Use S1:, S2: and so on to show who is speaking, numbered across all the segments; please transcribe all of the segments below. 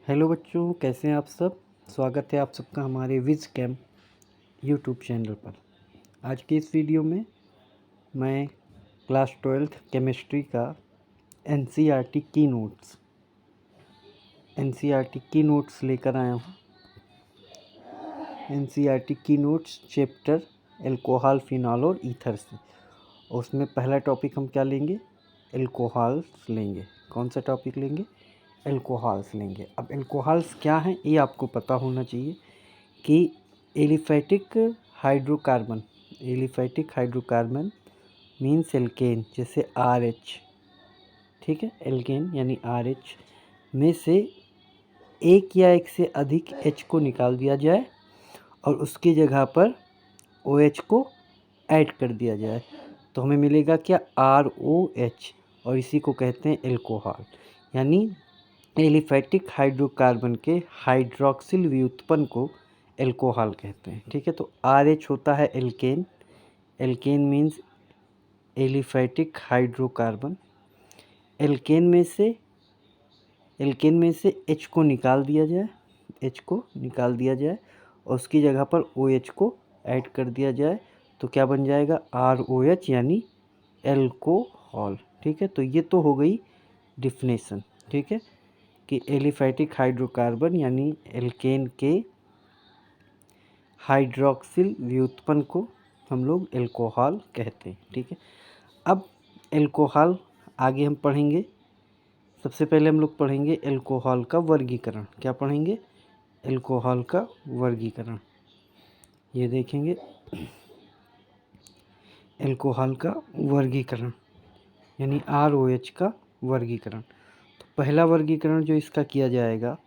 S1: Hello बच्चों, कैसे हैं आप सब। स्वागत है आप सबका हमारे विज कैम यूट्यूब चैनल पर। आज के इस वीडियो में मैं क्लास 12th केमिस्ट्री का एनसीईआरटी की नोट्स लेकर आया हूँ। एनसीईआरटी की नोट्स चैप्टर एल्कोहल, फिनॉल और ईथर से। और उसमें पहला टॉपिक हम क्या लेंगे? एल्कोहल्स लेंगे। कौन सा टॉपिक लेंगे? एल्कोहल्स लेंगे। अब एल्कोहल्स क्या हैं ये आपको पता होना चाहिए कि एलिफैटिक हाइड्रोकार्बन मीन्स एल्केन, जैसे RH, ठीक है। एल्केन यानी RH में से एक या एक से अधिक H को निकाल दिया जाए और उसकी जगह पर OH को ऐड कर दिया जाए तो हमें मिलेगा क्या? ROH, और इसी को कहते हैं एल्कोहल। यानी एलिफैटिक हाइड्रोकार्बन के हाइड्रॉक्सिल व्युत्पन्न को एल्कोहल कहते हैं, ठीक है। तो RH होता है alkane. Alkane means aliphatic hydrocarbon. Alkane में से H को निकाल दिया जाए और उसकी जगह पर OH को ऐड कर दिया जाए तो क्या बन जाएगा? ROH यानी एल्कोहल, ठीक है। तो ये तो हो गई डिफिनेशन, ठीक है, कि एलिफैटिक हाइड्रोकार्बन यानी एल्केन के हाइड्रॉक्सिल व्युत्पन्न को हम लोग एल्कोहल कहते हैं, ठीक है। अब एल्कोहल आगे हम पढ़ेंगे। सबसे पहले हम लोग पढ़ेंगे एल्कोहल का वर्गीकरण। क्या पढ़ेंगे? एल्कोहल का वर्गीकरण। ये देखेंगे एल्कोहल का वर्गीकरण यानी ROH का वर्गीकरण। तो पहला वर्गीकरण जो इसका किया जाएगा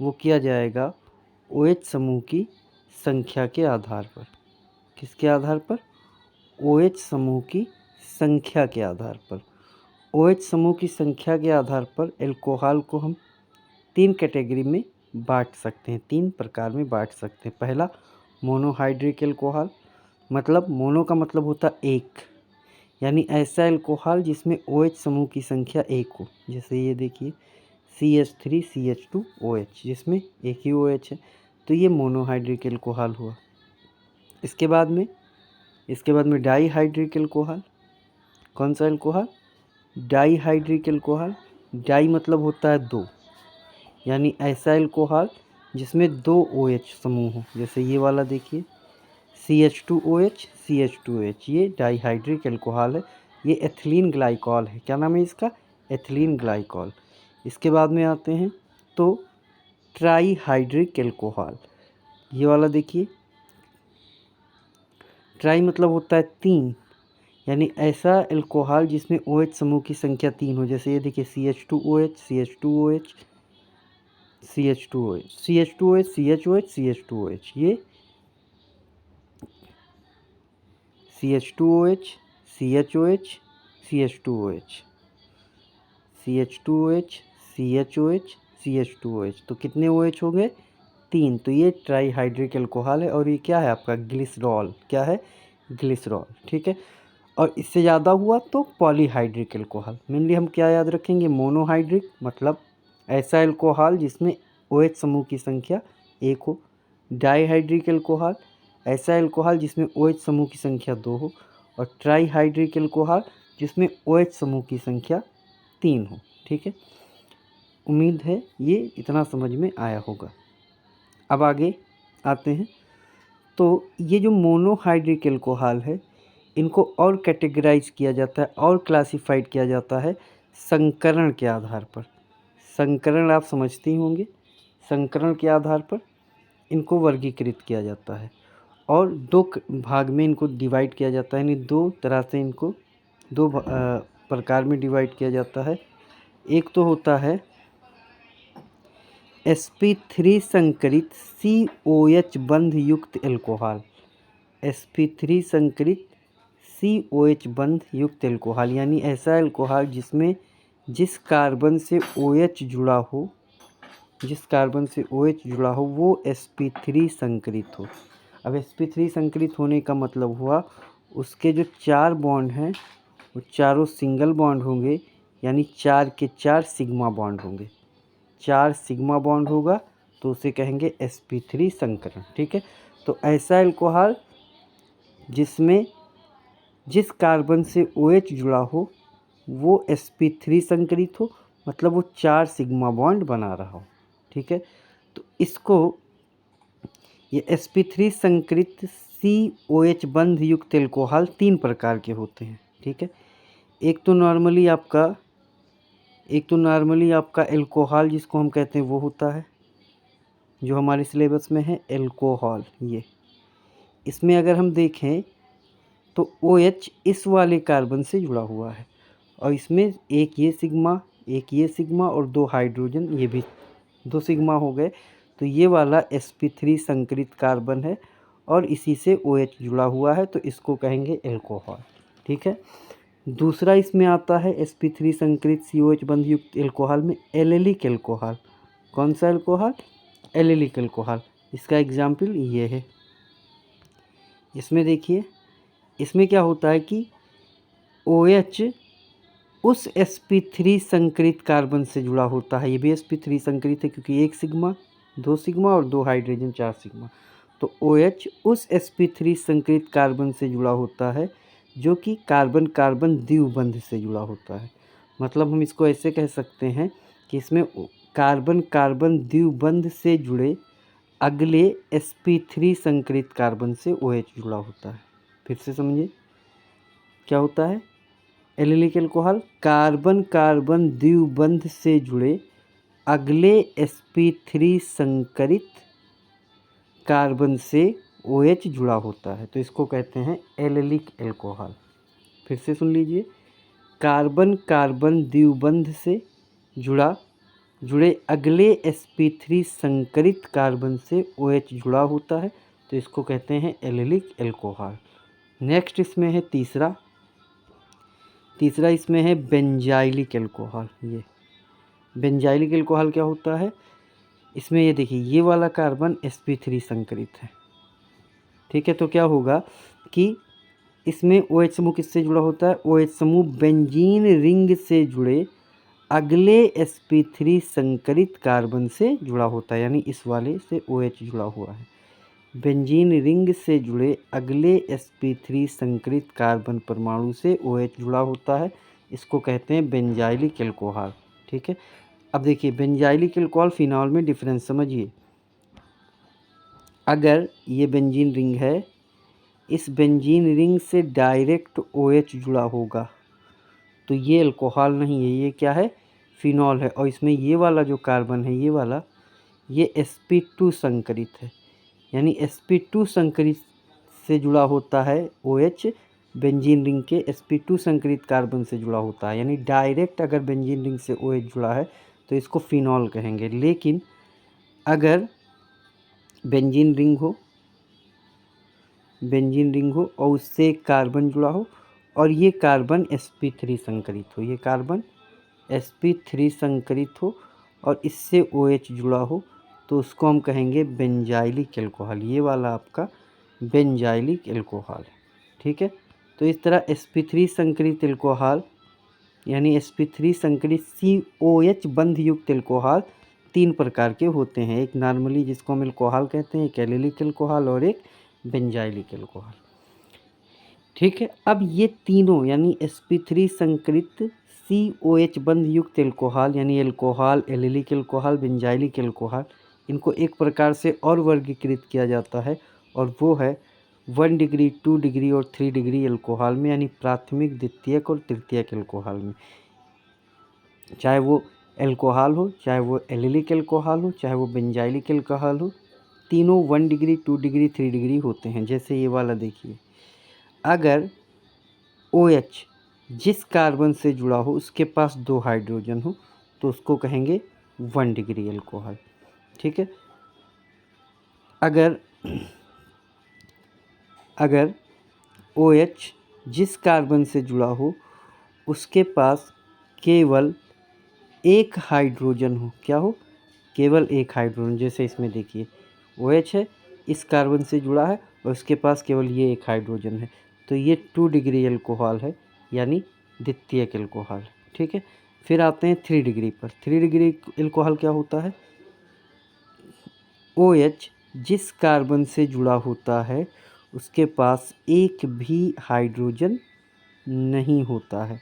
S1: वो किया जाएगा OH समूह की संख्या के आधार पर। किसके आधार पर? OH समूह की संख्या के आधार पर। OH समूह की संख्या के आधार पर एल्कोहल को हम 3 कैटेगरी में बांट सकते हैं, 3 प्रकार में बांट सकते हैं। पहला मोनोहाइड्रिक एल्कोहल, मतलब मोनो का मतलब होता एक, यानी ऐसा एल्कोहल जिसमें OH समूह की संख्या एक हो। जैसे ये देखिए CH3CH2OH, जिसमें एक ही OH है, तो ये मोनोहाइड्रिक एल्कोहल हुआ। इसके बाद में डाईहाइड्रिक एल्कोहल। कौन सा एल्कोहल? Dihydric alcohol. डाई मतलब होता है दो, यानी ऐसा एल्कोहल जिसमें 2 OH समूह हो। जैसे ये वाला देखिए CH2OH, ये डाईहाइड्रिक एल्कोहल है। ये एथिलीन ग्लाइकॉल है। क्या नाम है इसका? Ethylene glycol. इसके बाद में आते हैं तो ट्राईहाइड्रिक एल्कोहल। ये वाला देखिए, ट्राई मतलब होता है 3, यानी ऐसा एल्कोहल जिसमें OH समूह की संख्या 3 हो। जैसे ये देखिए CH2OH, CH2OH, CH2OH, CH2OH, CHOH, CH2OH, ये CH2OH, CHOH, CH2OH, CH2OH, CHOH, CH2OH, तो कितने OH हो गए? 3। तो ये ट्राईहाइड्रिक एल्कोहल है और ये क्या है आपका? ग्लिसरॉल। क्या है? ग्लिसरॉल, ठीक है। और इससे ज़्यादा हुआ तो पॉलीहाइड्रिक एल्कोहल। मेनली हम क्या याद रखेंगे? मोनोहाइड्रिक मतलब ऐसा एल्कोहल जिसमें OH समूह की संख्या एक हो। डाईहाइड्रिक एल्कोहल ऐसा एल्कोहल जिसमें OH समूह की संख्या 2 हो। और ट्राईहाइड्रिक एल्कोहल जिसमें OH समूह की संख्या 3 हो, ठीक है। उम्मीद है ये इतना समझ में आया होगा। अब आगे आते हैं तो ये जो मोनोहाइड्रिक एल्कोहल है इनको और कैटेगराइज किया जाता है और क्लासिफाइड किया जाता है संकरण के आधार पर। संकरण आप समझते ही होंगे। संकरण के आधार पर इनको वर्गीकृत किया जाता है और 2 भाग में इनको डिवाइड किया जाता है, यानी 2 तरह से इनको 2 प्रकार में डिवाइड किया जाता है। एक तो होता है sp3 संकरित COH बंध युक्त एल्कोहल। sp3 संकरित COH बंध युक्त एल्कोहल, यानी ऐसा एल्कोहल जिसमें जिस कार्बन से OH जुड़ा हो वो sp3 संकरित हो। अब sp3 संकरित होने का मतलब हुआ उसके जो 4 बॉन्ड हैं वो चारों सिंगल बॉन्ड होंगे, यानी 4 के 4 सिग्मा बॉन्ड होंगे। 4 सिग्मा बॉन्ड होगा तो उसे कहेंगे sp3 संकरण। ठीक है, तो ऐसा एल्कोहल जिसमें जिस कार्बन से OH जुड़ा हो वो sp3 संकरित हो, मतलब वो 4 सिग्मा बॉन्ड बना रहा हो। ठीक है, तो इसको ये sp3 संकरित COH बंध युक्त एल्कोहल 3 प्रकार के होते हैं। ठीक है, एक तो नॉर्मली आपका एल्कोहल जिसको हम कहते हैं वो होता है, जो हमारे सिलेबस में है एल्कोहल। ये इसमें अगर हम देखें तो OH इस वाले कार्बन से जुड़ा हुआ है और इसमें एक ये सिग्मा और 2 हाइड्रोजन, ये भी 2 सिग्मा हो गए। तो ये वाला sp3 संकरित कार्बन है और इसी से OH जुड़ा हुआ है, तो इसको कहेंगे एल्कोहल। ठीक है, दूसरा इसमें आता है sp3 संकरित COH बंध युक्त एल्कोहल में एलेलिक एल्कोहल। कौन सा एल्कोहल? Allylic alcohol. इसका एग्जाम्पल ये है। इसमें देखिए, इसमें क्या होता है कि OH उस sp3 संकरित कार्बन से जुड़ा होता है। ये भी sp3 संकरित है क्योंकि 1 सिग्मा 2 सिग्मा और 2 हाइड्रोजन 4 सिग्मा। तो OH उस sp3 संकरित कार्बन से जुड़ा होता है जो कि कार्बन कार्बन द्विबंध से जुड़ा होता है। मतलब हम इसको ऐसे कह सकते हैं कि इसमें कार्बन कार्बन द्विबंध से जुड़े अगले sp3 संकरित कार्बन से OH जुड़ा होता है। फिर से समझिए, क्या होता है? एलेलिक एल्कोहल कार्बन कार्बन द्विबंध से जुड़े अगले sp3 संकरित कार्बन से OH जुड़ा होता है, तो इसको कहते हैं एलेलिक एल्कोहल। फिर से सुन लीजिए, कार्बन कार्बन द्विबंध से जुड़े अगले sp3 संकरित कार्बन से OH जुड़ा होता है, तो इसको कहते हैं एलेलिक एल्कोहल। नेक्स्ट इसमें है तीसरा इसमें है बेंजाइलिक एल्कोहल। ये बेंजाइलिक एल्कोहल क्या होता है? इसमें ये देखिए, ये वाला कार्बन sp3 संकरित है। ठीक है, तो क्या होगा कि इसमें OH समूह किससे जुड़ा होता है? OH समूह बेंजीन रिंग से जुड़े अगले sp3 संकरित कार्बन से जुड़ा होता है, यानी इस वाले से OH जुड़ा हुआ है। बेंजीन रिंग से जुड़े अगले sp3 संकरित कार्बन परमाणु से OH जुड़ा होता है, इसको कहते हैं बेंजाइलिक एल्कोहल। ठीक है, अब देखिए बेंजाइलिक एल्कोहल फिनॉल में डिफरेंस समझिए। अगर ये बेंजीन रिंग है, इस बेंजीन रिंग से डायरेक्ट OH जुड़ा होगा तो ये अल्कोहल नहीं है, ये क्या है? फिनॉल है। और इसमें ये वाला जो कार्बन है, ये वाला, ये sp2 संकरित है, यानी sp2 संकरित से जुड़ा होता है OH बेंजीन रिंग के sp2 संकरित कार्बन से जुड़ा होता है, यानी डायरेक्ट अगर बेंजीन रिंग से OH जुड़ा है तो इसको फिनॉल कहेंगे। लेकिन अगर बेंजीन रिंग हो और उससे कार्बन जुड़ा हो और ये कार्बन sp3 संकरित हो, ये कार्बन sp3 संकरित हो और इससे OH जुड़ा हो, तो उसको हम कहेंगे बेंजाइलिक एल्कोहल। ये वाला आपका बेंजाइलिक एल्कोहल है। ठीक है, तो इस तरह sp3 संकरित एल्कोहल यानी sp3 संकरित COH बंध युक्त एल्कोहल 3 प्रकार के होते हैं। एक नॉर्मली जिसको हम एल्कोहल कहते हैं, एक एलेलिक एल्कोहल और एक बेंजाइलिक एल्कोहल। ठीक है, अब ये तीनों यानी sp3 संकरित COH बंध युक्त एल्कोहल यानी alcohol, allylic alcohol, benzylic alcohol, इनको एक प्रकार से और वर्गीकृत किया जाता है और वो है 1 डिग्री, 2 डिग्री और 3 डिग्री एल्कोहल में, यानी प्राथमिक, द्वितीयक और तृतीयक एल्कोहल में। चाहे वो एल्कोहल हो, चाहे वो एलेलिक एल्कोहल हो, चाहे वो बेंजाइलिक एल्कोहल हो, तीनों 1 डिग्री, 2 डिग्री, 3 डिग्री होते हैं। जैसे ये वाला देखिए, अगर OH जिस कार्बन से जुड़ा हो उसके पास 2 हाइड्रोजन हो तो उसको कहेंगे 1 डिग्री एल्कोहल। ठीक है, अगर OH जिस कार्बन से जुड़ा हो उसके पास केवल 1 हाइड्रोजन हो, क्या हो? केवल 1 हाइड्रोजन। जैसे इसमें देखिए, OH है, इस कार्बन से जुड़ा है और उसके पास केवल ये 1 हाइड्रोजन है, तो ये 2 डिग्री एल्कोहल है, यानी द्वितीयक एल्कोहल। ठीक है, फिर आते हैं 3 डिग्री पर। 3 डिग्री एल्कोहल क्या होता है? OH जिस कार्बन से जुड़ा होता है उसके पास एक भी हाइड्रोजन नहीं होता है,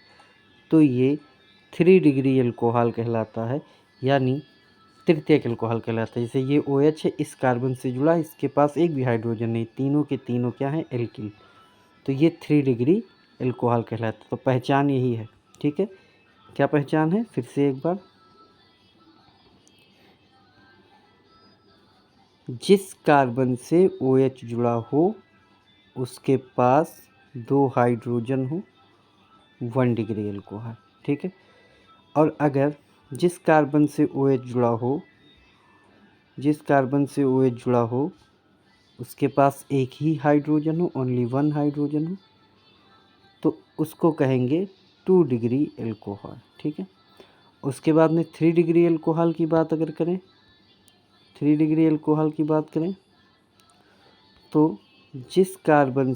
S1: तो ये 3 डिग्री एल्कोहल कहलाता है, यानी तृतीयक एल्कोहल कहलाता है। जैसे ये OH है, इस कार्बन से जुड़ा, इसके पास एक भी हाइड्रोजन नहीं, तीनों के तीनों क्या हैं? एल्किल। तो ये 3 डिग्री एल्कोहल कहलाता है। तो पहचान यही है, ठीक है। क्या पहचान है? फिर से एक बार, जिस कार्बन से OH जुड़ा हो उसके पास 2 हाइड्रोजन हो, 1 डिग्री एल्कोहल, ठीक है। और अगर जिस कार्बन से OH जुड़ा हो, जिस कार्बन से OH जुड़ा हो उसके पास एक ही हाइड्रोजन हो, ओनली 1 हाइड्रोजन हो, तो उसको कहेंगे 2 डिग्री एल्कोहल, ठीक है। उसके बाद में 3 डिग्री एल्कोहल की बात अगर करें, 3 डिग्री एल्कोहल की बात करें तो जिस कार्बन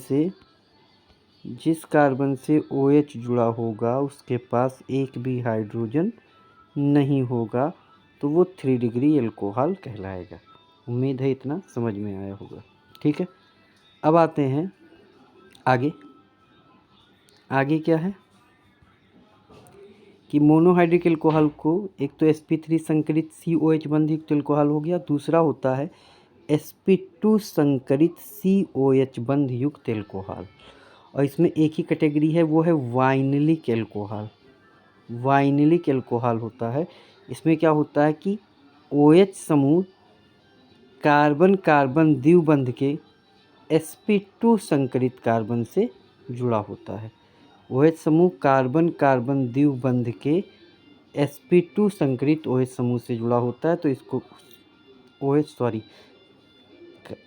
S1: से OH जुड़ा होगा उसके पास एक भी हाइड्रोजन नहीं होगा, तो वो 3 डिग्री एल्कोहल कहलाएगा। उम्मीद है इतना समझ में आया होगा, ठीक है। अब आते हैं आगे। आगे क्या है कि मोनोहाइड्रिक एल्कोहल को एक तो sp3 संकरित COH बंध युक्त एल्कोहल हो गया, दूसरा होता है sp2 संकरित COH बंध युक्त एल्कोहल, और इसमें एक ही कैटेगरी है, वो है वाइनिलिक एल्कोहल। वाइनिलिक एल्कोहल होता है, इसमें क्या होता है कि OH समूह कार्बन कार्बन द्विबंध के sp2 संकरित कार्बन से जुड़ा होता है। OH समूह कार्बन कार्बन द्विबंध के sp2 संकरित OH समूह से जुड़ा होता है, तो इसको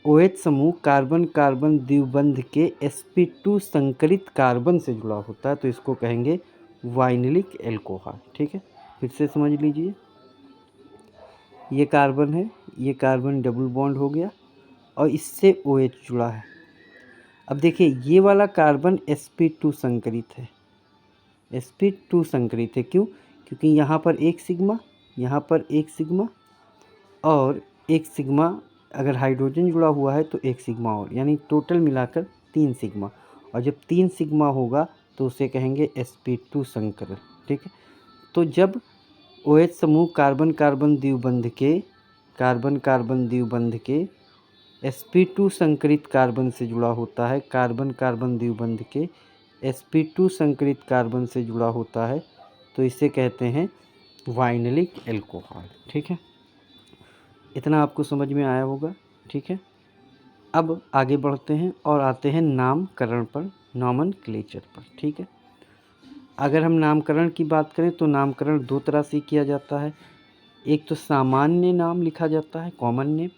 S1: OH समूह कार्बन कार्बन द्विबंध के sp2 संकरित कार्बन से जुड़ा होता है, तो इसको कहेंगे वाइनिलिक एल्कोहल, ठीक है। फिर से समझ लीजिए, ये कार्बन है, ये कार्बन डबल बॉन्ड हो गया और इससे OH जुड़ा है। अब देखिए ये वाला कार्बन sp2 संकरित है, sp2 संकरित है, क्यों? क्योंकि यहाँ पर एक सिग्मा, यहाँ पर एक सिग्मा और एक सिग्मा, अगर हाइड्रोजन जुड़ा हुआ है तो एक सिग्मा और, यानी टोटल मिलाकर 3 सिग्मा, और जब 3 सिग्मा होगा तो उसे कहेंगे sp2 संकर, ठीक है। तो जब OH समूह कार्बन कार्बन द्विबंध के sp2 संकरित कार्बन से जुड़ा होता है, कार्बन कार्बन द्विबंध के sp2 संकरित कार्बन से जुड़ा होता है, तो इसे कहते हैं वाइनिलिक एल्कोहल, ठीक है। इतना आपको समझ में आया होगा, ठीक है। अब आगे बढ़ते हैं और आते हैं नामकरण पर, नॉमेनक्लेचर पर, ठीक है। अगर हम नामकरण की बात करें तो नामकरण 2 तरह से किया जाता है, एक तो सामान्य नाम लिखा जाता है, कॉमन नेम,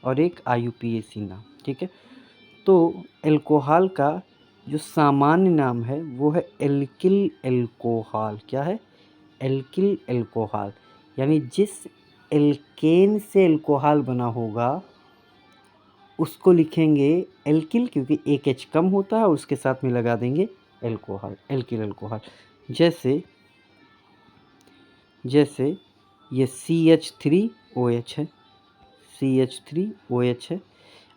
S1: और एक IUPAC नाम, ठीक है। तो एल्कोहल का जो सामान्य नाम है वो है एल्किल एल्कोहल। क्या है? एल्किल एल्कोहल, यानी जिस एल्केन से एल्कोहल बना होगा उसको लिखेंगे एल्किल, क्योंकि एक H कम होता है और उसके साथ में लगा देंगे एल्कोहल, एल्किल एल्कोहल। जैसे ये CH3OH है, CH3OH है।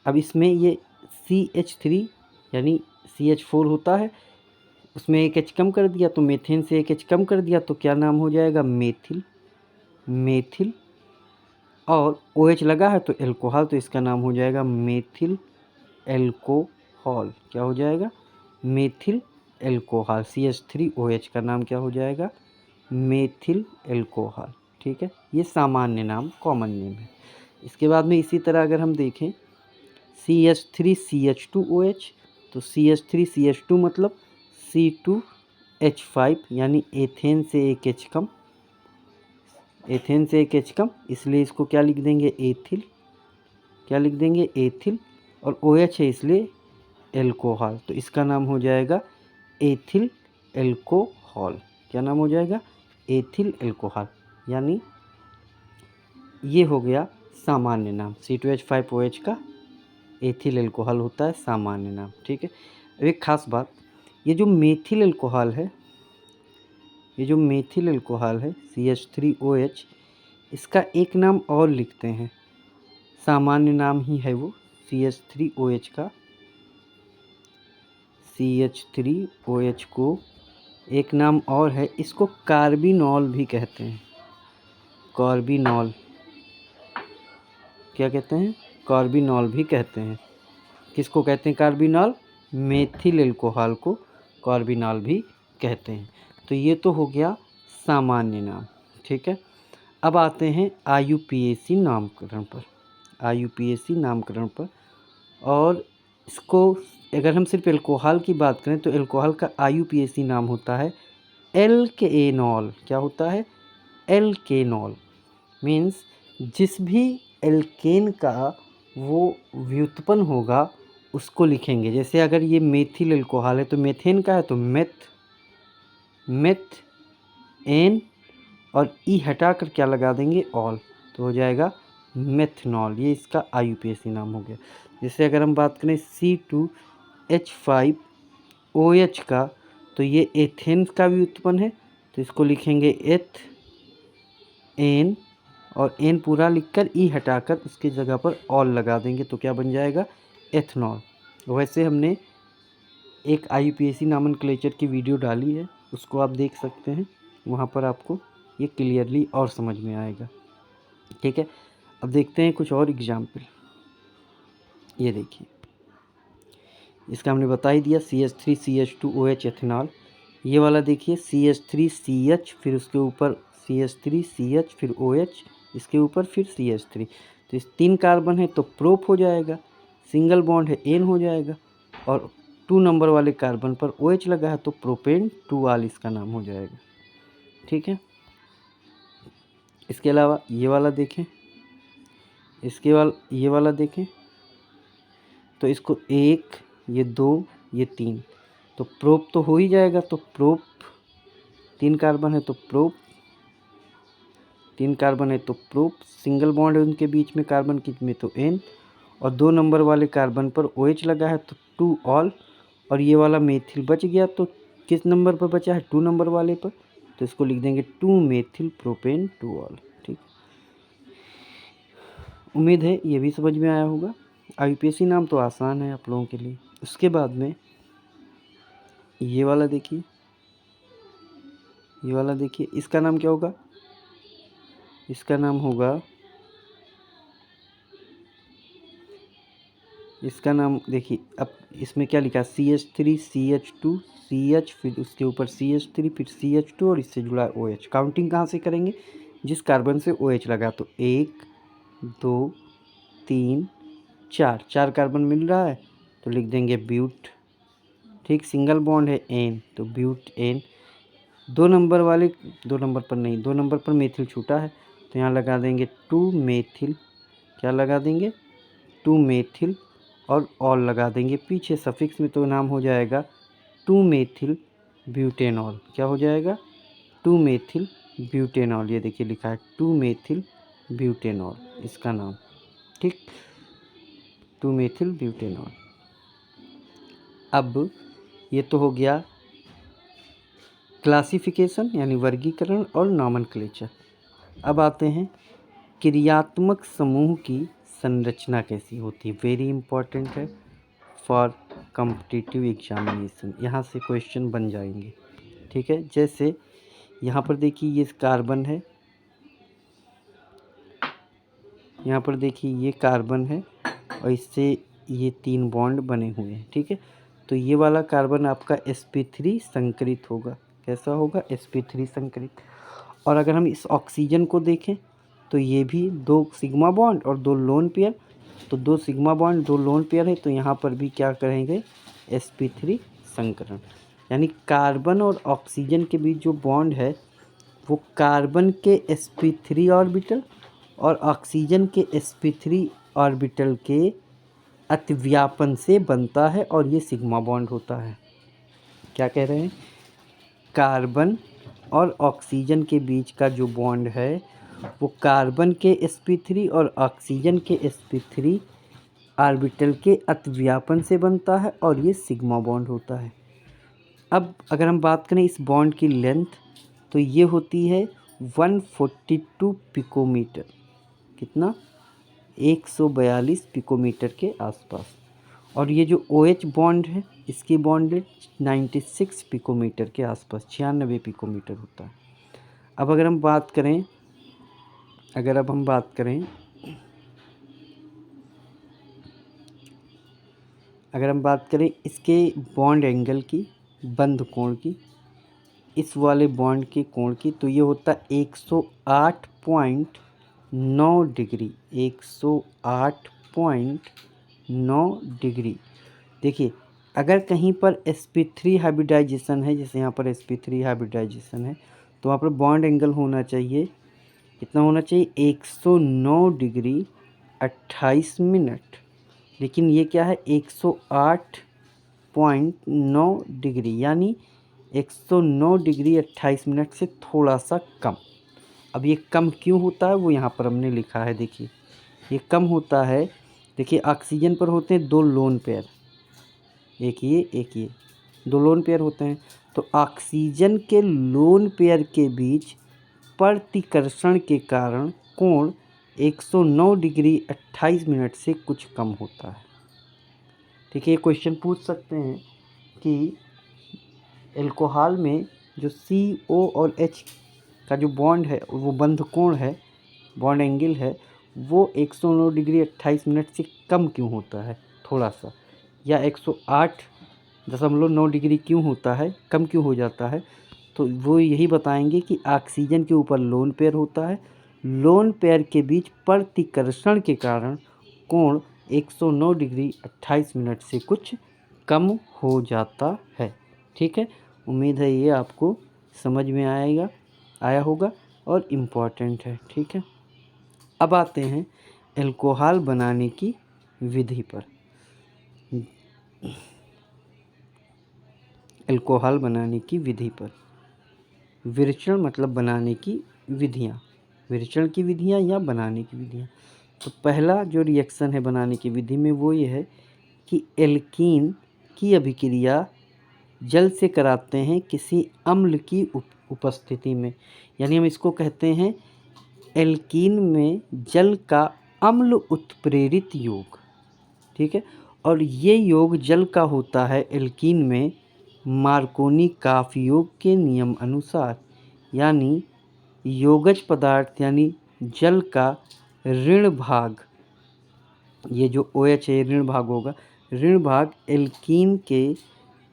S1: अब इसमें ये CH3 यानी CH4 होता है, उसमें एक H कम कर दिया तो मेथेन से एक H कम कर दिया तो क्या नाम हो जाएगा? मेथिल। और OH लगा है तो एल्कोहल, तो इसका नाम हो जाएगा मेथिल एल्कोहल। क्या हो जाएगा? Methyl alcohol. CH3OH का नाम क्या हो जाएगा? मेथिल एल्कोहल, ठीक है। ये सामान्य नाम, कॉमन नेम है। इसके बाद में इसी तरह अगर हम देखें CH3CH2OH, तो CH3CH2 मतलब C2H5, यानी एथेन से एक H कम, एथेन से एक H कम, इसलिए इसको क्या लिख देंगे? एथिल। क्या लिख देंगे? एथिल। और OH है इसलिए एल्कोहल, तो इसका नाम हो जाएगा एथिल एल्कोहल। क्या नाम हो जाएगा? Ethyl alcohol. यानी ये हो गया सामान्य नाम, C2H5OH का एथिल एल्कोहल होता है सामान्य नाम, ठीक है। अब एक खास बात, ये जो मेथिल एल्कोहल है ये जो मेथिल अल्कोहल है CH3OH, इसका एक नाम और लिखते हैं, सामान्य नाम ही है वो CH3OH का। CH3OH को एक नाम और है, इसको कार्बिनॉल भी कहते हैं। कार्बिनॉल, क्या कहते हैं? कार्बिनॉल भी कहते हैं। किसको कहते हैं कार्बिनॉल? मेथिल अल्कोहल को कार्बिनॉल भी कहते हैं। तो ये तो हो गया सामान्य नाम, ठीक है। अब आते हैं IUPAC नामकरण पर। IUPAC नामकरण पर, और इसको अगर हम सिर्फ अल्कोहल की बात करें तो अल्कोहल का IUPAC नाम होता है एल्केनॉल। क्या होता है? एल्केनॉल। मीन्स जिस भी एल्केन का वो व्युत्पन्न होगा उसको लिखेंगे। जैसे अगर ये मेथिल अल्कोहल है तो मेथेन का है तो मेथ एन, और ई हटाकर क्या लगा देंगे? ऑल, तो हो जाएगा मेथनॉल। ये इसका IUPAC नाम हो गया। जैसे अगर हम बात करें C2H5OH का, तो ये एथेन का भी उत्पन्न है, तो इसको लिखेंगे एथ एन, और एन पूरा लिखकर ई हटाकर उसकी जगह पर ऑल लगा देंगे, तो क्या बन जाएगा? एथनॉल। वैसे हमने एक IUPAC नॉमेनक्लेचर की वीडियो डाली है, उसको आप देख सकते हैं, वहाँ पर आपको ये क्लियरली और समझ में आएगा, ठीक है। अब देखते हैं कुछ और एग्जाम्पल। ये देखिए, इसका हमने बता ही दिया CH3CH2OH एथेनॉल। ये वाला देखिए CH3CH, फिर उसके ऊपर CH3CH, फिर OH, इसके ऊपर फिर CH3। तो इस 3 कार्बन है तो प्रोप हो जाएगा, सिंगल बॉन्ड है एन हो जाएगा, और 2 नंबर वाले कार्बन पर OH लगा है तो प्रोपेन 2 इसका नाम हो जाएगा, ठीक है। इसके अलावा ये वाला देखें, ये वाला देखें, तो इसको 1, ये 2, ये 3, तो प्रोप तो हो ही जाएगा। तो प्रोप 3 कार्बन है तो प्रोप, 3 कार्बन है तो प्रोप, सिंगल बॉन्ड है उनके बीच में कार्बन की में तो एन, और 2 नंबर वाले कार्बन पर OH लगा है तो 2 ऑल, और ये वाला मेथिल बच गया तो किस नंबर पर बचा है? 2 नंबर वाले पर, तो इसको लिख देंगे 2 मेथिल प्रोपेन 2 ऑल, ठीक। उम्मीद है ये भी समझ में आया होगा। IUPAC नाम तो आसान है आप लोगों के लिए। उसके बाद में ये वाला देखिए, ये वाला देखिए, इसका नाम क्या होगा? इसका नाम होगा, इसका नाम देखिए, अब इसमें क्या लिखा है? CH3CH2 CH, फिर उसके ऊपर CH3, फिर CH2, और इससे जुड़ा OH। काउंटिंग कहाँ से करेंगे? जिस कार्बन से OH लगा, तो 1 2 3 4, 4 कार्बन मिल रहा है तो लिख देंगे ब्यूट, ठीक। सिंगल बॉन्ड है एन तो ब्यूट एन, 2 नंबर वाले, 2 नंबर पर नहीं, 2 नंबर पर मेथिल छूटा है तो यहाँ लगा देंगे 2 मेथिल, क्या लगा देंगे? 2 मेथिल, और ऑल लगा देंगे पीछे सफिक्स में, तो नाम हो जाएगा 2 मेथिल ब्यूटेनॉल। क्या हो जाएगा? 2 मेथिल ब्यूटेनॉल। ये देखिए लिखा है 2 मेथिल ब्यूटेनॉल इसका नाम, ठीक, 2 मेथिल ब्यूटेनॉल। अब ये तो हो गया क्लासिफिकेशन यानी वर्गीकरण और नॉमेनक्लेचर। अब आते हैं क्रियात्मक समूह की संरचना कैसी होती है। वेरी इंपॉर्टेंट है फॉर कॉम्पिटिटिव एग्जामिनेशन, यहाँ से क्वेश्चन बन जाएंगे, ठीक है। जैसे यहाँ पर देखिए ये कार्बन है, यहाँ पर देखिए ये कार्बन है, और इससे ये 3 बॉन्ड बने हुए हैं, ठीक है। तो ये वाला कार्बन आपका sp3 संकरित होगा। कैसा होगा? sp3 संकरित। और अगर हम इस ऑक्सीजन को देखें तो ये भी 2 सिग्मा बॉन्ड और 2 लोन पेयर, तो 2 सिग्मा बॉन्ड 2 लोन पेयर है, तो यहाँ पर भी क्या करेंगे? sp3 संकरण। यानी कार्बन और ऑक्सीजन के बीच जो बॉन्ड है वो कार्बन के sp3 ऑर्बिटल और ऑक्सीजन के sp3 ऑर्बिटल के अतिव्यापन से बनता है, और ये सिग्मा बॉन्ड होता है। क्या कह रहे हैं? कार्बन और ऑक्सीजन के बीच का जो बॉन्ड है वो कार्बन के sp3 और ऑक्सीजन के sp3 ऑर्बिटल के अतिव्यापन से बनता है, और ये सिग्मा बॉन्ड होता है। अब अगर हम बात करें इस बॉन्ड की लेंथ, तो तो ये होती है 142 पिकोमीटर। कितना? 142 पिकोमीटर के आसपास। और ये जो OH बॉन्ड है इसकी बॉन्ड 96 पिकोमीटर के आसपास, 96 पिकोमीटर होता है। अब अगर हम बात करें इसके बॉन्ड एंगल की, बंध कोण की, इस वाले बॉन्ड के कोण की, तो ये होता है 108.9 डिग्री। 108.9 डिग्री। देखिए, अगर कहीं पर sp3 हाइब्रिडाइजेशन है, जैसे यहाँ पर sp3 हाइब्रिडाइजेशन है, तो वहाँ पर बॉन्ड एंगल होना चाहिए, कितना होना चाहिए? 109 डिग्री 28 मिनट। लेकिन ये क्या है? 108.9 डिग्री, यानी 109 डिग्री 28 मिनट से थोड़ा सा कम। अब ये कम क्यों होता है वो यहाँ पर हमने लिखा है। देखिए, ये कम होता है। देखिए, ऑक्सीजन पर होते हैं 2 लोन पेयर, एक ये 2 लोन पेयर होते हैं। तो ऑक्सीजन के लोन पेयर के बीच प्रतिकर्षण के कारण कोण 109 डिग्री 28 मिनट से कुछ कम होता है। ठीक है, ये क्वेश्चन पूछ सकते हैं कि अल्कोहल में जो CO और H का जो बॉन्ड है, वो बंध कोण है, बॉन्ड एंगल है, वो 109 डिग्री 28 मिनट से कम क्यों होता है थोड़ा सा, या 108.9 डिग्री क्यों होता है, कम क्यों हो जाता है? तो वो यही बताएंगे कि ऑक्सीजन के ऊपर लोन पेयर होता है, लोन पेयर के बीच प्रतिकर्षण के कारण कोण 109 डिग्री 28 मिनट से कुछ कम हो जाता है। ठीक है, उम्मीद है ये आपको समझ में आया होगा और इम्पॉर्टेंट है। ठीक है, अब आते हैं अल्कोहल बनाने की विधि पर। अल्कोहल बनाने की विधि पर विरेचन मतलब बनाने की विधियाँ, विरेचन की विधियाँ या बनाने की विधियाँ। तो पहला जो रिएक्शन है बनाने की विधि में वो ये है कि एल्कीन की अभिक्रिया जल से कराते हैं किसी अम्ल की उपस्थिति में, यानी हम इसको कहते हैं एल्कीन में जल का अम्ल उत्प्रेरित योग। ठीक है, और ये योग जल का होता है एल्कीन में मार्कोनी काफ योग के नियम अनुसार, यानी योगज पदार्थ यानी जल का ऋण भाग, ये जो OH है ऋण भाग होगा, ऋण भाग एल्कीन के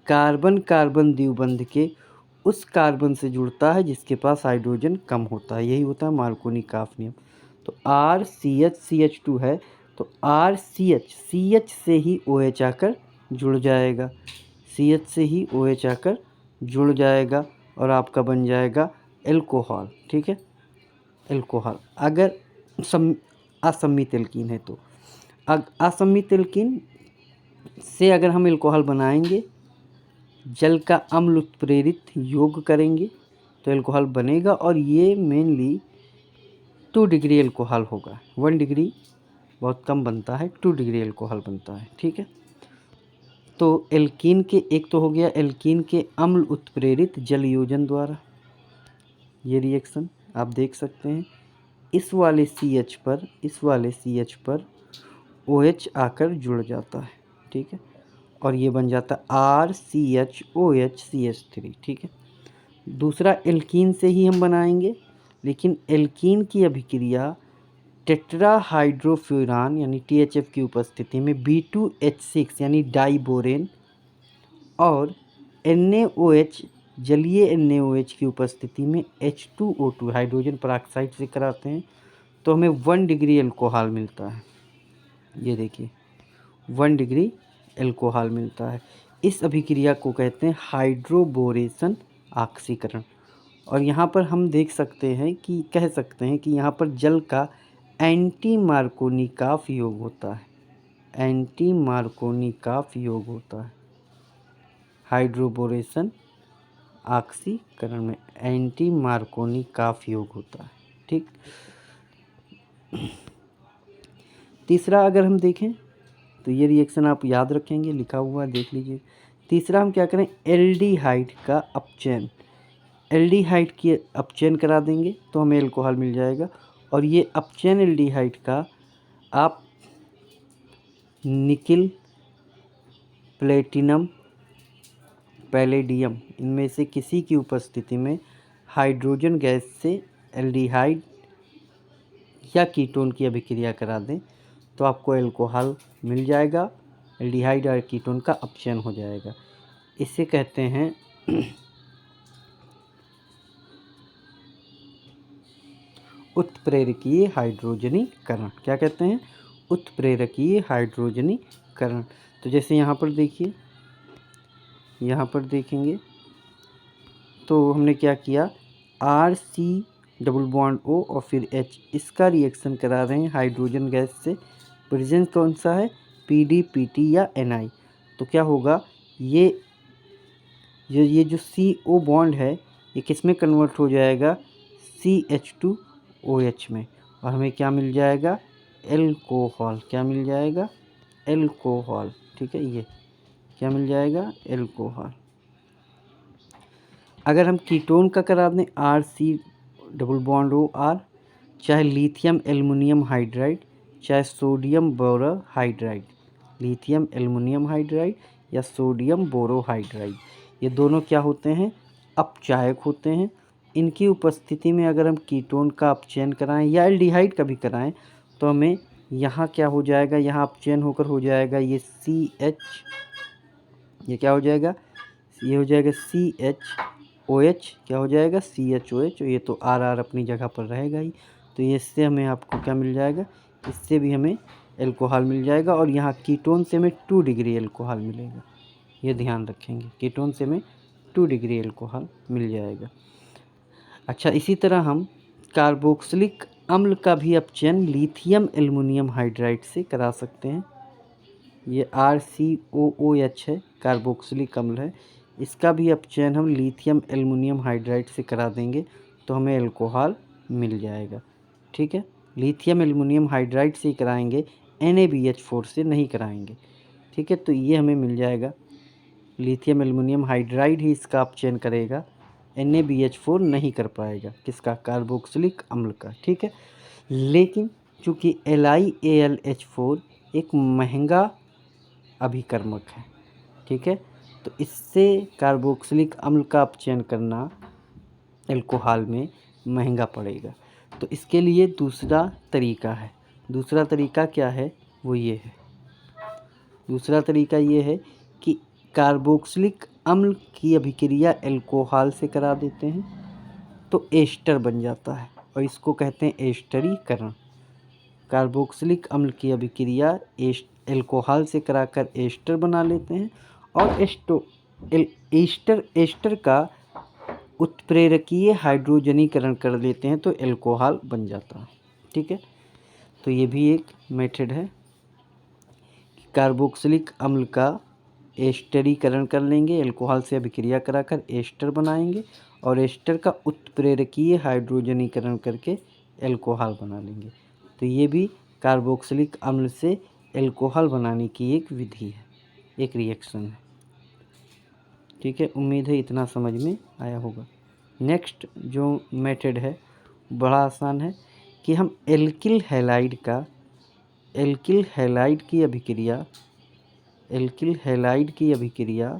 S1: कार्बन कार्बन द्विबंध के उस कार्बन से जुड़ता है जिसके पास हाइड्रोजन कम होता है, यही होता है मार्कोनी काफ नियम। तो RCH है, तो CH से ही OH आकर जुड़ जाएगा, CH से ही OH आकर जुड़ जाएगा और आपका बन जाएगा एल्कोहल। ठीक है, एल्कोहल। अगर असम्मित एल्कीन है तो असम्मित एल्कीन से अगर हम एल्कोहल बनाएंगे, जल का अम्ल उत्प्रेरित योग करेंगे तो एल्कोहल बनेगा, और ये मेनली 2 डिग्री एल्कोहल होगा। 1 डिग्री बहुत कम बनता है, 2 डिग्री एल्कोहल बनता है। ठीक है, तो एल्कीन के एक तो हो गया एल्कीन के अम्ल उत्प्रेरित जल योजन द्वारा, ये रिएक्शन आप देख सकते हैं। इस वाले CH पर OH आकर जुड़ जाता है। ठीक है, और ये बन जाता है RCHOH CH3। ठीक है, दूसरा एल्कीन से ही हम बनाएंगे, लेकिन एल्कीन की अभिक्रिया टेट्राहाइड्रोफ्यूरान यानी THF की उपस्थिति में B2H6 यानी डाइबोरेन और NaOH जलीय NaOH की उपस्थिति में H2O2 हाइड्रोजन पेरोक्साइड से कराते हैं, तो हमें 1 डिग्री एल्कोहल मिलता है। ये देखिए 1 डिग्री एल्कोहल मिलता है। इस अभिक्रिया को कहते हैं हाइड्रोबोरेशन ऑक्सीकरण। और यहाँ पर हम देख सकते हैं कि कह सकते हैं कि यहाँ पर जल का एंटी मार्कोनिकॉफ योग होता है, एंटी मार्कोनिकॉफ योग होता है हाइड्रोबोरेशन ऑक्सीकरण में, एंटी मार्कोनिकॉफ योग होता है। ठीक, तीसरा अगर हम देखें तो ये रिएक्शन आप याद रखेंगे, लिखा हुआ देख लीजिए। तीसरा हम क्या करें, एल्डिहाइड का अपचयन। एल्डिहाइड की अपचयन करा देंगे तो हमें एल्कोहल मिल जाएगा। और ये अपचयन एल्डिहाइड का आप निकिल, प्लेटिनम, पैलेडियम इनमें से किसी की उपस्थिति में हाइड्रोजन गैस से एल्डिहाइड या कीटोन की अभिक्रिया करा दें तो आपको एल्कोहल मिल जाएगा। एल्डिहाइड और कीटोन का अपचयन हो जाएगा। इसे कहते हैं उत्प्रेरकीय हाइड्रोजनीकरण। क्या कहते हैं? उत्प्रेरकीय हाइड्रोजनीकरण। तो जैसे यहाँ पर देखिए, यहाँ पर देखेंगे तो हमने क्या किया, RC डबल बॉन्ड O और फिर H, इसका रिएक्शन करा रहे हैं हाइड्रोजन गैस से। प्रेजेंस कौन सा है? PD, PT या NI। तो क्या होगा, ये जो CO बॉन्ड है ये किस में कन्वर्ट हो जाएगा? CH2OH में। और हमें क्या मिल जाएगा? एल्कोहल। क्या मिल जाएगा? एल्कोहल। ठीक है, ये क्या मिल जाएगा? एल्कोहल। अगर हम कीटोन का करा दें RC डबल बॉन्ड OR, चाहे लिथियम एल्युमिनियम हाइड्राइड, चाहे sodium borohydride, lithium aluminium hydride या सोडियम बोरोहाइड्राइड, ये दोनों क्या होते हैं? अपचायक होते हैं। इनकी उपस्थिति में अगर हम कीटोन का अपचयन कराएं या एल्डिहाइड का भी कराएं तो हमें यहाँ क्या हो जाएगा? यहाँ अपचयन होकर हो जाएगा ये CH, ये क्या हो जाएगा? ये हो जाएगा CHOH। क्या हो जाएगा? CHOH। ये तो RR अपनी जगह पर रहेगा ही। तो इससे हमें आपको क्या मिल जाएगा? इससे भी हमें एल्कोहल मिल जाएगा। और यहाँ कीटोन से हमें 2 डिग्री एल्कोहल मिलेगा। ये ध्यान रखेंगे, कीटोन से हमें 2 डिग्री एल्कोहल मिल जाएगा। अच्छा, इसी तरह हम कार्बोक्सिलिक अम्ल का भी अपचयन लिथियम एल्युमिनियम हाइड्राइड से करा सकते हैं। ये RCOOH है, कार्बोक्सिलिक अम्ल है। इसका भी अपचयन हम लिथियम एल्युमिनियम हाइड्राइड से करा देंगे तो हमें एल्कोहल मिल जाएगा। ठीक है, लिथियम एल्युमिनियम हाइड्राइड से ही कराएंगे, NaBH4 से नहीं कराएंगे। ठीक है, तो ये हमें मिल जाएगा। लिथियम एल्युमिनियम हाइड्राइड ही इसका अपचयन करेगा, NaBH4 नहीं कर पाएगा। किसका? कार्बोक्सिलिक अम्ल का। ठीक है, लेकिन चूँकि LiAlH4 एक महंगा अभिकर्मक है, ठीक है, तो इससे कार्बोक्सिलिक अम्ल का अपचयन करना एल्कोहल में महंगा पड़ेगा। तो इसके लिए दूसरा तरीका है। दूसरा तरीका क्या है? वो ये है, दूसरा तरीका ये है कि कार्बोक्सिलिक अम्ल की अभिक्रिया एल्कोहल से करा देते हैं तो एस्टर बन जाता है और इसको कहते हैं एस्टरीकरण। कार्बोक्सिलिक अम्ल की अभिक्रिया एल्कोहल से कराकर एस्टर बना लेते हैं और एस्टर का उत्प्रेरकीय हाइड्रोजनीकरण कर लेते हैं तो एल्कोहल बन जाता है। ठीक है, तो ये भी एक मेथड है। कार्बोक्सिलिक अम्ल का एस्टरीकरण कर लेंगे, एल्कोहल से अभिक्रिया कराकर एस्टर बनाएंगे और एस्टर का उत्प्रेरकीय हाइड्रोजनीकरण करके एल्कोहल बना लेंगे। तो ये भी कार्बोक्सिलिक अम्ल से एल्कोहल बनाने की एक विधि है, एक रिएक्शन है। ठीक है, उम्मीद है इतना समझ में आया होगा। नेक्स्ट जो मेथड है बड़ा आसान है कि हम एल्किल हैलाइड की अभिक्रिया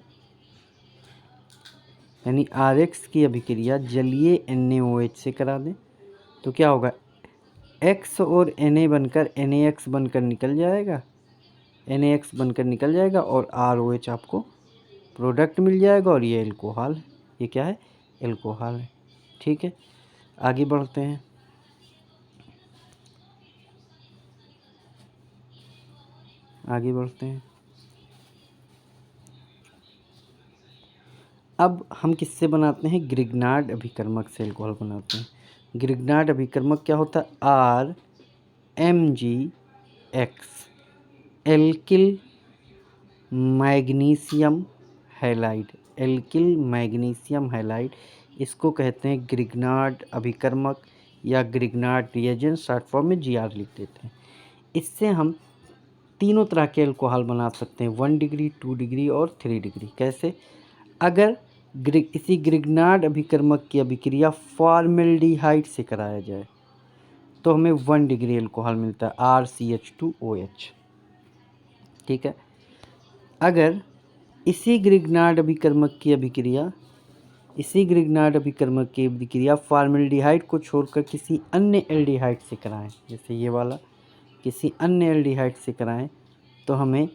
S1: यानी RX की अभिक्रिया जलीय NaOH से करा दें तो क्या होगा? X और Na बनकर NaX बनकर निकल जाएगा, NaX बनकर निकल जाएगा और ROH आपको प्रोडक्ट मिल जाएगा और ये एल्कोहल है। ये क्या है? एल्कोहल है। ठीक है, आगे बढ़ते हैं। अब हम किससे बनाते हैं? ग्रिग्नार्ड अभिकर्मक से एल्कोहल बनाते हैं। ग्रिग्नार्ड अभिकर्मक क्या होता है? RMgX, एल्किल मैग्नीशियम हैलाइड, इसको कहते हैं ग्रिग्नार्ड अभिकर्मक या ग्रिग्नार्ड रिएजेंट, शॉर्ट फॉर्म में GR लिख देते हैं। इससे हम तीनों तरह के एल्कोहल बना सकते हैं, 1 डिग्री, 2 डिग्री और 3 डिग्री। कैसे? अगर इसी ग्रिग्नार्ड अभिकर्मक की अभिक्रिया फॉर्मेल्डिहाइड से कराया जाए तो हमें 1 डिग्री अल्कोहल मिलता है RCH2OH। ठीक है। अगर इसी ग्रिग्नार्ड अभिकर्मक की अभिक्रिया फॉर्मेल्डिहाइड को छोड़कर किसी अन्य एल्डिहाइड से कराएं, जैसे ये वाला किसी अन्य एल्डिहाइड से कराएं तो हमें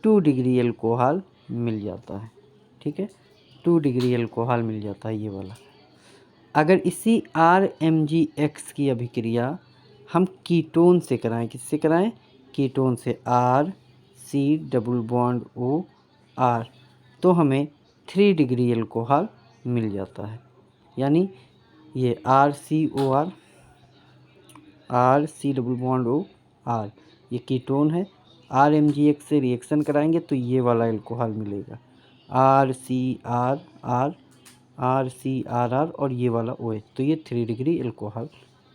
S1: 2 डिग्री अल्कोहल मिल जाता है। ठीक है, 2 डिग्री अल्कोहल मिल जाता है ये वाला। अगर इसी RMgX की अभिक्रिया हम कीटोन से कराएं, किससे कराएं? कीटोन से RC⋯OR तो हमें 3 डिग्री अल्कोहल मिल जाता है। यानी ये RC⋯OR ये कीटोन है, RMgX से रिएक्शन कराएंगे तो ये वाला अल्कोहल मिलेगा RCRR और ये वाला OH, तो ये 3 डिग्री अल्कोहल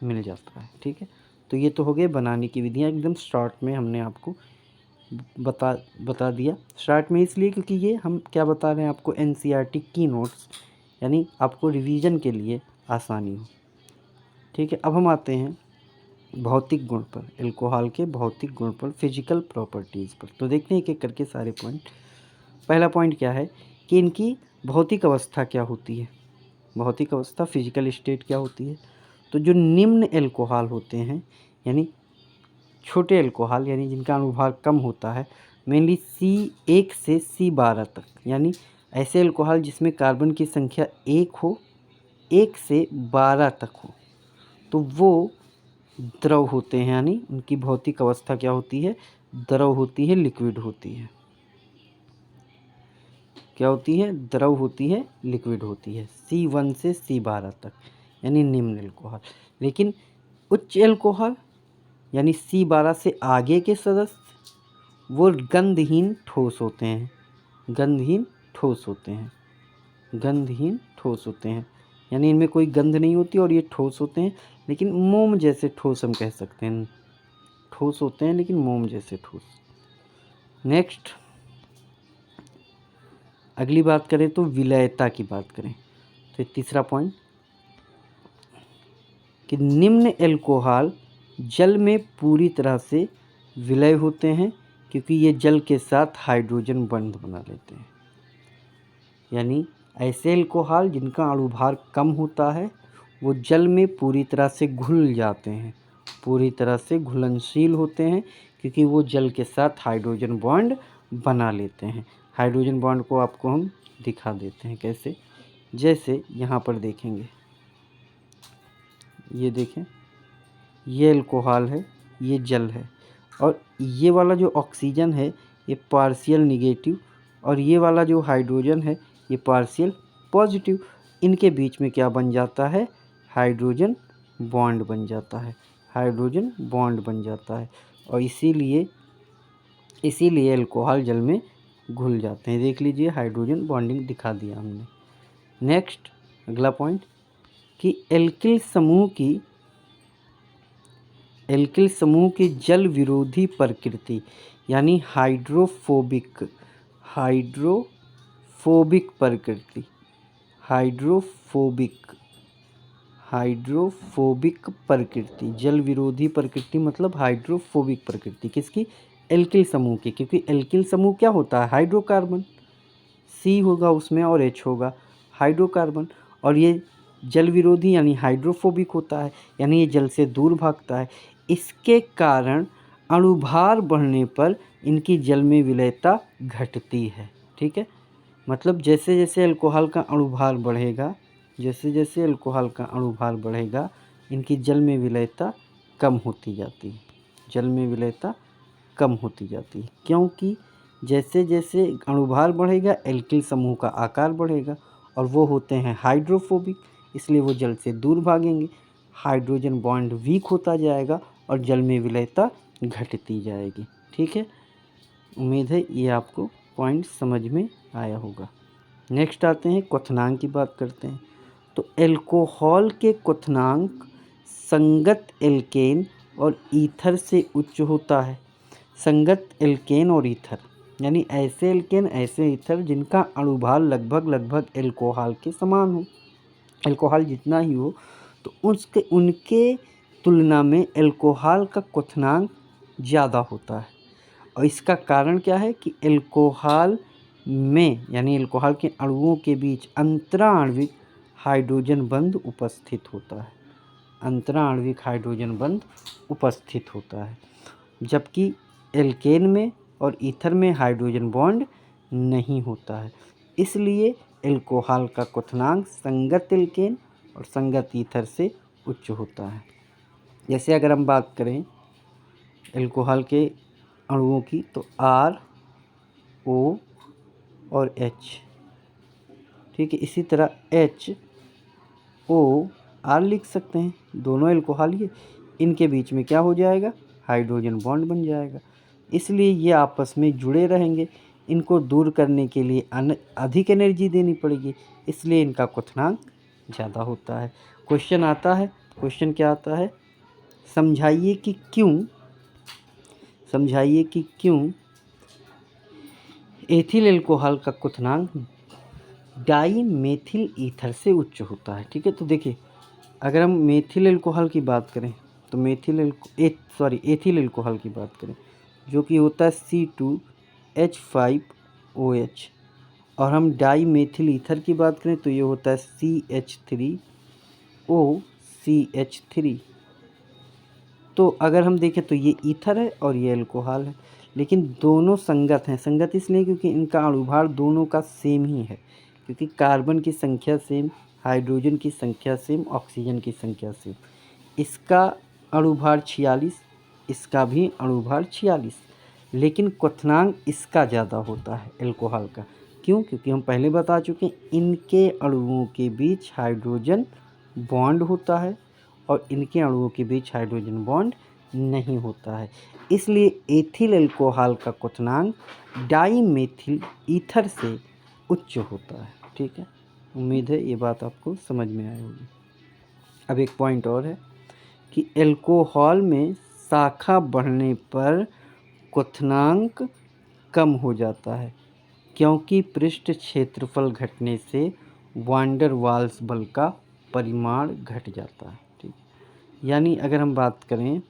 S1: मिल जाता है। ठीक है, तो ये तो हो गए बनाने की विधियाँ, एकदम स्टार्ट में हमने आपको बता दिया। स्टार्ट में इसलिए क्योंकि ये हम क्या बता रहे हैं आपको, NCERT की नोट्स, यानी आपको रिवीजन के लिए आसानी हो। ठीक है, अब हम आते हैं भौतिक गुण पर, अल्कोहल के भौतिक गुण पर, फिजिकल प्रॉपर्टीज़ पर। तो देखते हैं एक एक करके सारे पॉइंट। पहला पॉइंट क्या है कि इनकी भौतिक अवस्था क्या होती है, भौतिक अवस्था फिजिकल स्टेट क्या होती है। तो जो निम्न अल्कोहल होते हैं, यानी छोटे अल्कोहल, यानी जिनका अणुभार कम होता है, मेनली C1 से C12 तक, यानी ऐसे अल्कोहल जिसमें कार्बन की संख्या 1 हो, 1 से 12 तक हो, तो वो द्रव होते हैं, यानी उनकी भौतिक अवस्था क्या होती है, द्रव होती है, लिक्विड होती है। क्या होती है? द्रव होती है, लिक्विड होती है, C1 से C12 तक, यानी निम्न अल्कोहल। लेकिन उच्च अल्कोहल यानी C12 से आगे के सदस्य वो गंधहीन ठोस होते हैं, गंधहीन ठोस होते हैं, गंधहीन ठोस होते हैं, यानी इनमें कोई गंध नहीं होती और ये ठोस होते हैं, लेकिन मोम जैसे ठोस हम कह सकते हैं, ठोस होते हैं लेकिन मोम जैसे ठोस। नेक्स्ट अगली बात करें तो विलयता की बात करें, तो तीसरा पॉइंट कि निम्न अल्कोहल जल में पूरी तरह से विलय होते हैं क्योंकि ये जल के साथ हाइड्रोजन बंध बना लेते हैं। यानी ऐसे अल्कोहल जिनका अणुभार कम होता है वो जल में पूरी तरह से घुल जाते हैं, पूरी तरह से घुलनशील होते हैं क्योंकि वो जल के साथ हाइड्रोजन बॉन्ड बना लेते हैं। हाइड्रोजन बॉन्ड को आपको हम दिखा देते हैं कैसे, जैसे यहाँ पर देखेंगे, ये देखें, ये अल्कोहल है, ये जल है, और ये वाला जो ऑक्सीजन है ये पार्शियल निगेटिव, और ये वाला जो हाइड्रोजन है ये पार्शियल पॉजिटिव। इनके बीच में क्या बन जाता है? हाइड्रोजन बॉन्ड बन जाता है, हाइड्रोजन बॉन्ड बन जाता है, और इसीलिए अल्कोहल जल में घुल जाते हैं। देख लीजिए, हाइड्रोजन बॉन्डिंग दिखा दिया हमने। नेक्स्ट अगला पॉइंट कि एल्किल समूह की जल विरोधी प्रकृति, यानी हाइड्रोफोबिक प्रकृति, हाइड्रोफोबिक प्रकृति, जल विरोधी प्रकृति मतलब हाइड्रोफोबिक प्रकृति किसकी? एल्किल समूह की, क्योंकि एल्किल समूह क्या होता है? हाइड्रोकार्बन, C होगा उसमें और H होगा, हाइड्रोकार्बन, और ये जल विरोधी यानी हाइड्रोफोबिक होता है, यानी ये जल से दूर भागता है। इसके कारण अणुभार बढ़ने पर इनकी जल में विलयता घटती है। ठीक है, मतलब जैसे जैसे अल्कोहल का अणुभार बढ़ेगा, इनकी जल में विलयता कम होती जाती है, क्योंकि जैसे जैसे अणुभार बढ़ेगा एल्किल समूह का आकार बढ़ेगा, और वो होते हैं हाइड्रोफोबिक, इसलिए वो जल से दूर भागेंगे, हाइड्रोजन बॉन्ड वीक होता जाएगा और जल में विलयता घटती जाएगी। ठीक है, उम्मीद है ये आपको पॉइंट समझ में आया होगा। नेक्स्ट आते हैं क्वथनांक की बात करते हैं। तो अल्कोहल के क्वथनांक संगत एल्केन और ईथर से उच्च होता है। संगत एल्केन और ईथर यानी ऐसे एल्केन, ऐसे ईथर जिनका अणुभार लगभग एल्कोहल के समान हो, एल्कोहल जितना ही हो, तो उनके तुलना में एल्कोहल का क्वथनांक ज़्यादा होता है। और इसका कारण क्या है कि एल्कोहल में यानी एल्कोहल के अणुओं के बीच अंतराण्विक हाइड्रोजन बंध उपस्थित होता है, अंतराण्विक हाइड्रोजन बंध उपस्थित होता है, जबकि एल्केन में और ईथर में हाइड्रोजन बॉन्ड नहीं होता है। इसलिए एल्कोहल का क्वथनांक संगत एल्केन और संगत ईथर से उच्च होता है। जैसे अगर हम बात करें एल्कोहल के अणुओं की, तो R, O और H, ठीक है। इसी तरह H, O, R लिख सकते हैं, दोनों एल्कोहल ही, इनके बीच में क्या हो जाएगा, हाइड्रोजन बॉन्ड बन जाएगा। इसलिए ये आपस में जुड़े रहेंगे, इनको दूर करने के लिए अधिक एनर्जी देनी पड़ेगी, इसलिए इनका क्वथनांक ज़्यादा होता है। क्वेश्चन आता है, क्वेश्चन क्या आता है, समझाइए कि क्यों एथिल एल्कोहल का क्वथनांक डाई मेथिल ईथर से उच्च होता है। ठीक है, तो देखिए अगर हम मेथिल एल्कोहल की बात करें तो एथिल एल्कोहल की बात करें, जो कि होता है C2H5OH, और हम डाई मेथिल ईथर की बात करें तो ये होता है CH3OCH3। तो अगर हम देखें तो ये ईथर है और ये एल्कोहल है, लेकिन दोनों संगत हैं। संगत इसलिए क्योंकि इनका अणुभार दोनों का सेम ही है, क्योंकि कार्बन की संख्या सेम, हाइड्रोजन की संख्या सेम, ऑक्सीजन की संख्या सेम। इसका अणुभार 46, इसका भी अणुभार 46, लेकिन क्वथनांक इसका ज़्यादा होता है एल्कोहल का। क्यों? क्योंकि हम पहले बता चुके हैं इनके अणुओं के बीच हाइड्रोजन बॉन्ड होता है और इनके अणुओं के बीच हाइड्रोजन बॉन्ड नहीं होता है। इसलिए एथिल एल्कोहल का क्वथनांक डाई मेथिल ईथर से उच्च होता है। ठीक है, उम्मीद है ये बात आपको समझ में आई होगी। अब एक पॉइंट और है कि एल्कोहल में शाखा बढ़ने पर क्वथनांक कम हो जाता है, क्योंकि पृष्ठ क्षेत्रफल घटने से वान डेर वाल्स बल का परिमाण घट जाता है। ठीक, यानी अगर हम बात करें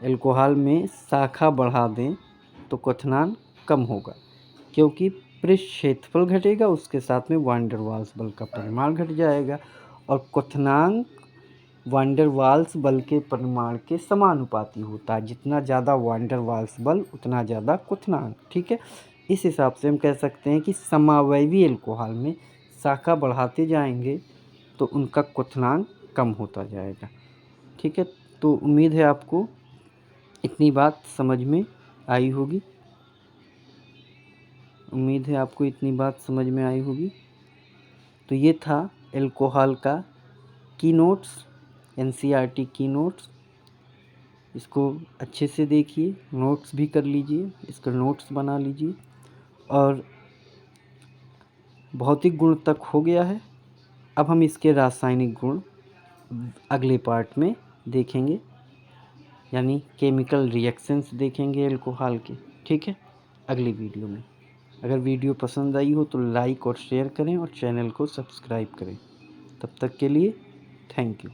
S1: एल्कोहल में शाखा बढ़ा दें तो क्वथनांक कम होगा, क्योंकि पृष्ठ क्षेत्रफल घटेगा, उसके साथ में वान डेर वाल्स बल का परिमाण घट जाएगा, और क्वथनांक वान डेर वाल्स बल के परिमाण के समानुपाती होता है। जितना ज़्यादा वान डेर वाल्स बल उतना ज़्यादा क्वथनांक। ठीक है, इस हिसाब से हम कह सकते हैं कि समावयवी एल्कोहल में शाखा बढ़ाते जाएंगे तो उनका क्वथनांक कम होता जाएगा। ठीक है, तो उम्मीद है आपको इतनी बात समझ में आई होगी, उम्मीद है आपको इतनी बात समझ में आई होगी। तो ये था एल्कोहल का की नोट्स, NCERT की नोट्स। इसको अच्छे से देखिए, नोट्स भी कर लीजिए, इसका नोट्स बना लीजिए। और भौतिक गुण तक हो गया है, अब हम इसके रासायनिक गुण अगले पार्ट में देखेंगे, यानी केमिकल रिएक्शंस देखेंगे एल्कोहल के। ठीक है, अगली वीडियो में। अगर वीडियो पसंद आई हो तो लाइक और शेयर करें और चैनल को सब्सक्राइब करें। तब तक के लिए थैंक यू।